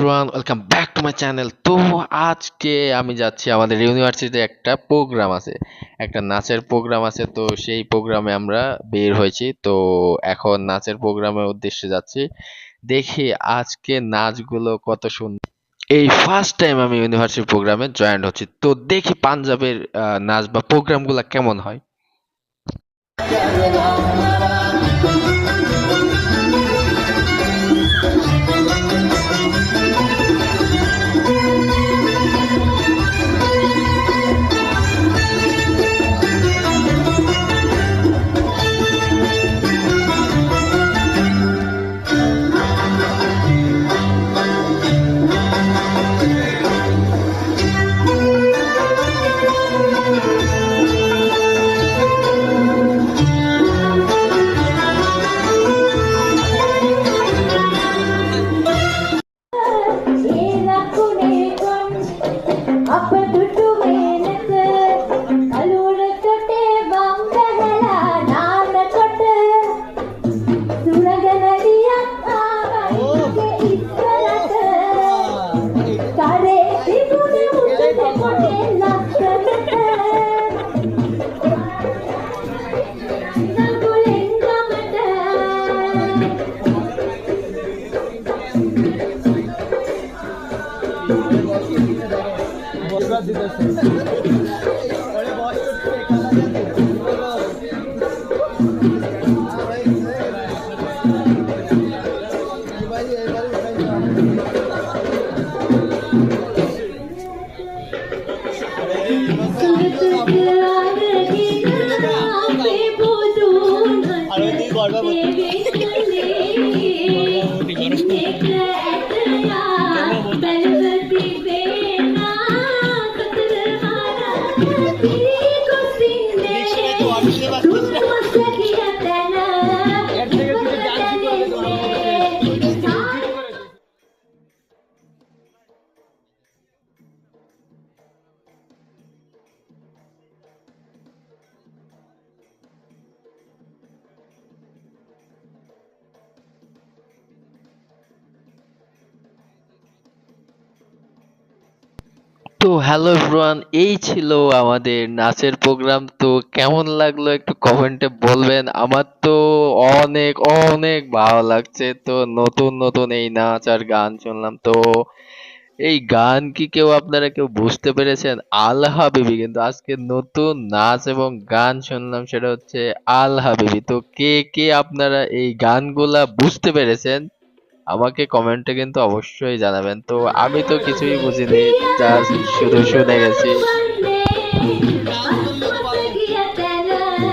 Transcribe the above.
Everyone, welcome back to my channel. তো আজকে আমি যাচ্ছি, আমাদের ইউনিভার্সিটিতে একটা প্রোগ্রাম আছে, একটা নাচের প্রোগ্রাম আছে। তো সেই প্রোগ্রামে আমরা বের হয়েছি। তো এখন নাচের প্রোগ্রামের উদ্দেশ্যে যাচ্ছি। দেখি আজকে নাচগুলো কত সুন্দর। এই ফার্স্ট টাইম আমি ইউনিভার্সিটি প্রোগ্রামে জয়েন হচ্ছি, তো দেখি পাঞ্জাবের নাচ বা প্রোগ্রামগুলো কেমন হয়। তো হ্যালো এভরিওয়ান, এই ছিল আমাদের নাচের প্রোগ্রাম। তো কেমন লাগলো একটু কমেন্টে বলবেন। আমার তো অনেক অনেক ভালো লাগছে। তো নতুন নতুন এই নাচ আর গান শুনলাম। তো এই গান কি আপনারা কেউ বুঝতে পেরেছেন? আল হাবিবি কিন্তু আজকে নতুন নাচ এবং গান শুনলাম, সেটা হচ্ছে আল হাবিবি। তো কে কে আপনারা এই গানগুলা বুঝতে পেরেছেন আমাকে কমেন্টে কিন্তু অবশ্যই জানাবেন। তো আমি তো কিছুই বুঝিনি, জাস্ট শুধু শুনে গেছি।